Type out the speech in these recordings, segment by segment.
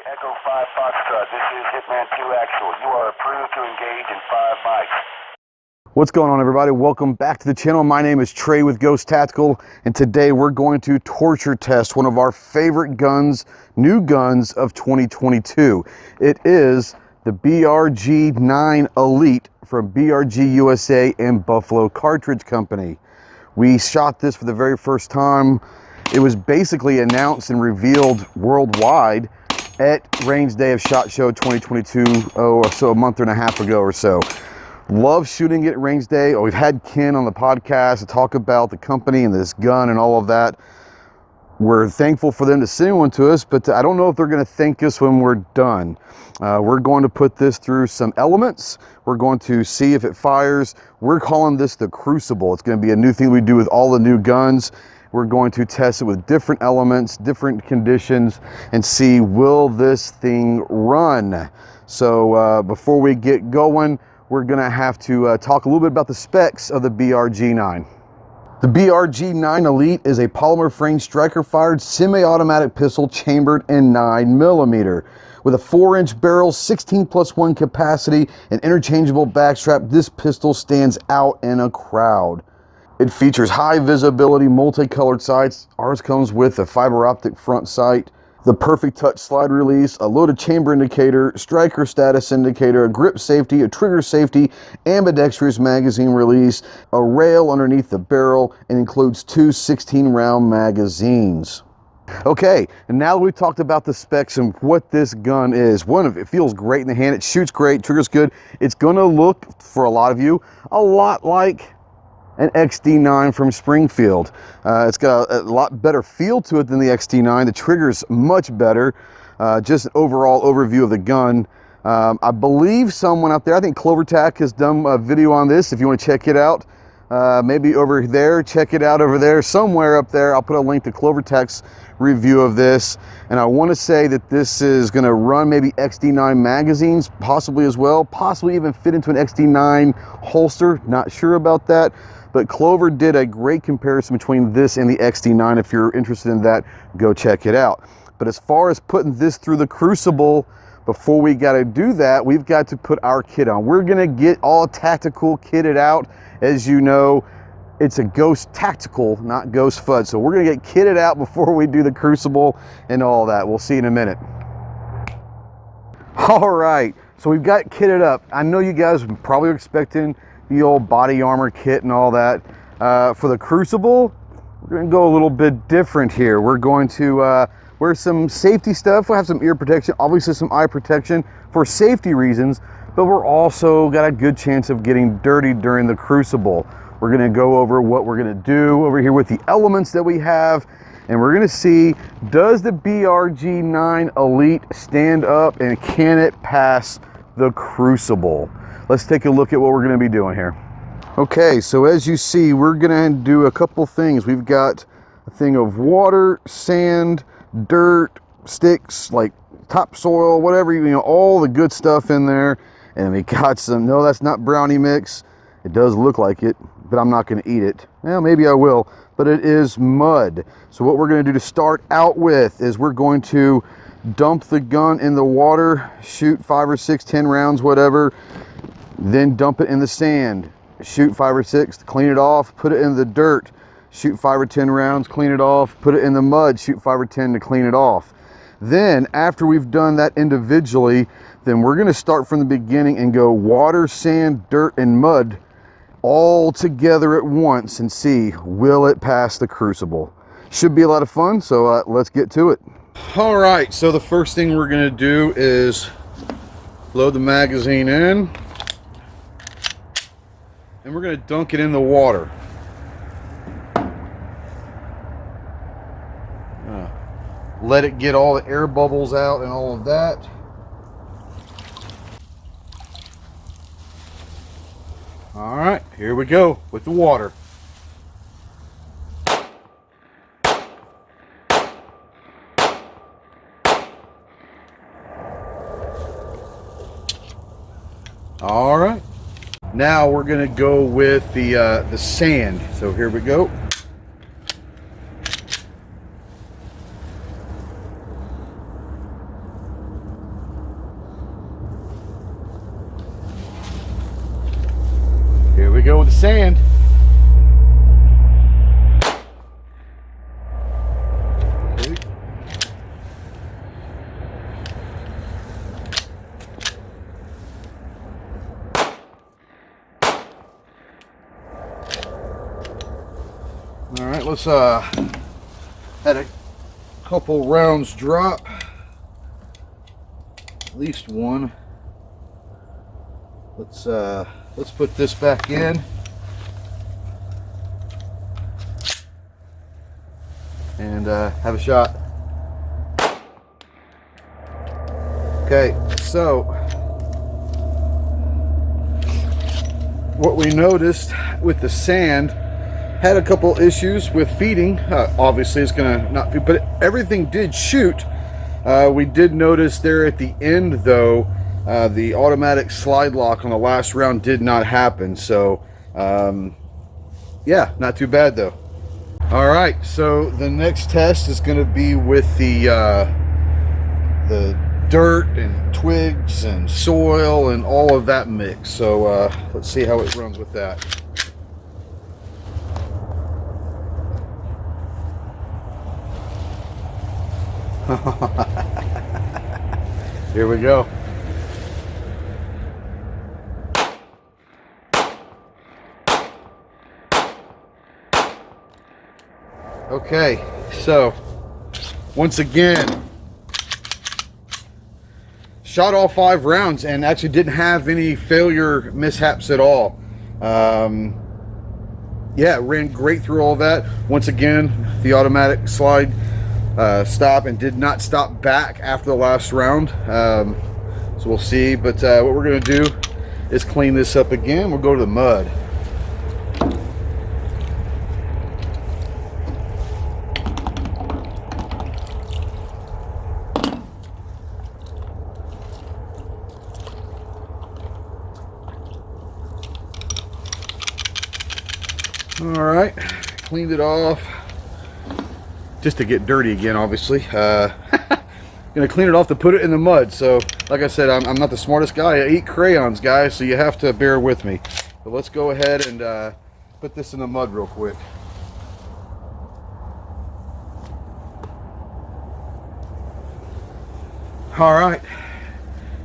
Echo 5 Foxtrot, this is Hitman 2 Actual. You are approved to engage in 5 mics. What's going on, everybody? Welcome back to the channel. My name is Trey with Ghost Tactical, and today we're going to torture test one of our favorite guns, new guns of 2022. It is the BRG9 Elite from BRG-USA and Buffalo Cartridge Company. We shot this for the very first time. It was basically announced and revealed worldwide at Range Day of SHOT Show 2022, so a month and a half ago or so. Love shooting it at Range Day. We've had Ken on the podcast to talk about the company and this gun and all of that. We're thankful for them to send one to us, but I don't know if they're going to thank us when we're done. We're going to put this through some elements. We're going to see if it fires. We're calling this the Crucible. It's going to be a new thing we do with all the new guns. We're going to test it with different elements, different conditions, and see, will this thing run? So before we get going, we're gonna have to talk a little bit about the specs of the BRG9. The BRG9 Elite is a polymer frame striker fired semi-automatic pistol chambered in 9mm. With a 4-inch barrel, 16+1 capacity, and interchangeable backstrap, this pistol stands out in a crowd. It features high visibility, multicolored sights. Ours comes with a fiber optic front sight, the perfect touch slide release, a loaded chamber indicator, striker status indicator, a grip safety, a trigger safety, ambidextrous magazine release, a rail underneath the barrel, and includes 2 16-round magazines. Okay, and now that we've talked about the specs and what this gun is, it feels great in the hand, it shoots great, triggers good. It's gonna look, for a lot of you, a lot like an XD9 from Springfield. It's got a lot better feel to it than the XD9. The trigger's much better. Just an overall overview of the gun. I believe someone out there, I think CloverTac has done a video on this. If you want to check it out, maybe over there, check it out over there, somewhere up there. I'll put a link to CloverTac's review of this. And I want to say that this is going to run maybe XD9 magazines, possibly as well, possibly even fit into an XD9 holster. Not sure about that. But Clover did a great comparison between this and the XD9. If you're interested in that, go check it out. But as far as putting this through the Crucible, before we got to do that, we've got to put our kit on. We're going to get all tactical kitted out. As you know, it's a Ghost Tactical, not Ghost FUD. So we're going to get kitted out before we do the Crucible and all that. We'll see in a minute. All right, so we've got kitted up. I know you guys probably are expecting the old body armor kit and all that. For the Crucible, we're gonna go a little bit different here. We're going to wear some safety stuff. We'll have some ear protection, obviously some eye protection for safety reasons, but we're also got a good chance of getting dirty during the Crucible. We're gonna go over what we're gonna do over here with the elements that we have, and we're gonna see, does the BRG9 Elite stand up and can it pass the Crucible? Let's take a look at what we're going to be doing here. Okay, so as you see, we're going to do a couple things. We've got a thing of water, sand, dirt, sticks, like topsoil, whatever, you know, all the good stuff in there. And we got some, no, that's not brownie mix. It does look like it, but I'm not going to eat it. Well, maybe I will, but it is mud. So what we're going to do to start out with is we're going to dump the gun in the water, shoot 5 or 6, 10 rounds, whatever. Then dump it in the sand, shoot 5 or 6, clean it off, put it in the dirt, shoot 5 or 10 rounds, clean it off, put it in the mud, shoot 5 or 10 to clean it off. Then after we've done that individually, then we're going to start from the beginning and go water, sand, dirt, and mud all together at once and see, will it pass the Crucible? Should be a lot of fun, so let's get to it. All right, so the first thing we're going to do is load the magazine in. And we're going to dunk it in the water. Let it get all the air bubbles out and all of that. All right, here we go with the water. All right. Now we're going to go with the sand. So here we go. Here we go with the sand. All right, let's had a couple rounds drop, at least one. Let's put this back in and have a shot. Okay, so what we noticed with the sand, had a couple issues with feeding. Obviously it's gonna not feed, but everything did shoot. We did notice there at the end though, the automatic slide lock on the last round did not happen. So yeah, not too bad though. All right, so the next test is going to be with the dirt and twigs and soil and all of that mix. So let's see how it runs with that. Here we go. Okay, so once again, shot all 5 rounds and actually didn't have any failure mishaps at all. Yeah, ran great through all that. Once again, the automatic slide stop and did not stop back after the last round. So we'll see, but what we're going to do is clean this up again. We'll go to the mud. All right, cleaned it off just to get dirty again, obviously. Gonna clean it off to put it in the mud. So like I said, I'm not the smartest guy. I eat crayons, guys, so you have to bear with me. But let's go ahead and put this in the mud real quick. All right,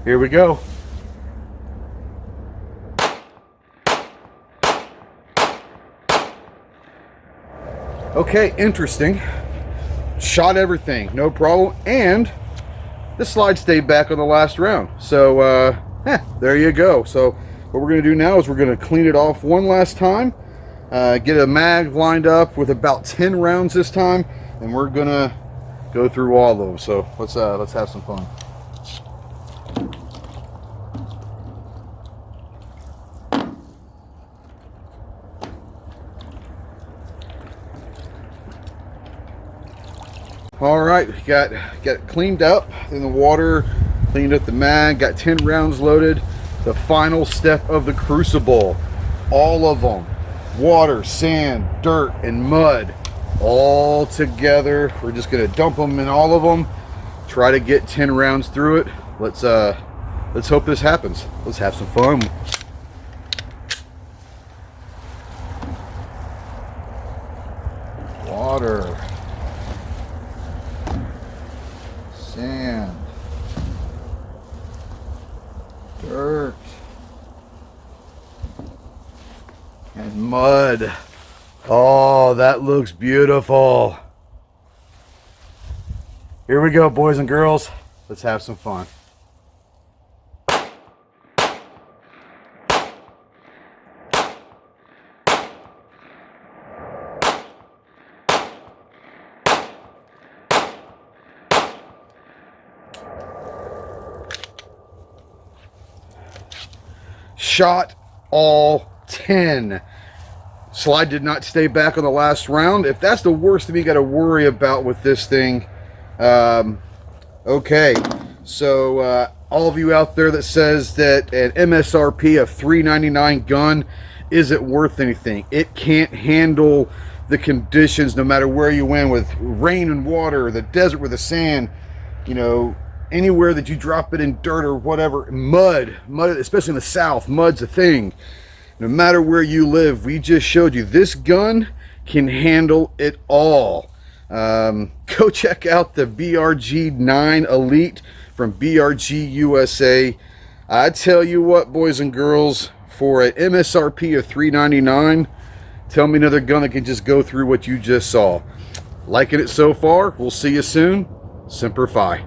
here we go. Okay, interesting. Shot everything, no problem, and the slide stayed back on the last round. So there you go. So what we're going to do now is we're going to clean it off one last time, get a mag lined up with about 10 rounds this time, and we're going to go through all of them. So let's have some fun. All right, we got it cleaned up in the water, cleaned up the mag, got 10 rounds loaded. The final step of the crucible, all of them, water, sand, dirt, and mud, all together. We're just gonna dump them in all of them, try to get 10 rounds through it. Let's hope this happens. Let's have some fun. Water. Sand, dirt, and mud. Oh, that looks beautiful. Here we go, boys and girls. Let's have some fun. Shot all 10. Slide did not stay back on the last round. If that's the worst thing you got to worry about with this thing, okay. So all of you out there that says that an MSRP of $399 gun isn't worth anything, it can't handle the conditions no matter where you went, with rain and water, the desert with the sand, you know, anywhere that you drop it in dirt or whatever, mud, especially in the South, mud's a thing. No matter where you live, we just showed you this gun can handle it all. Go check out the BRG9 Elite from BRG-USA. I tell you what, boys and girls, for an MSRP of $399, tell me another gun that can just go through what you just saw. Liking it so far? We'll see you soon. Semper Fi.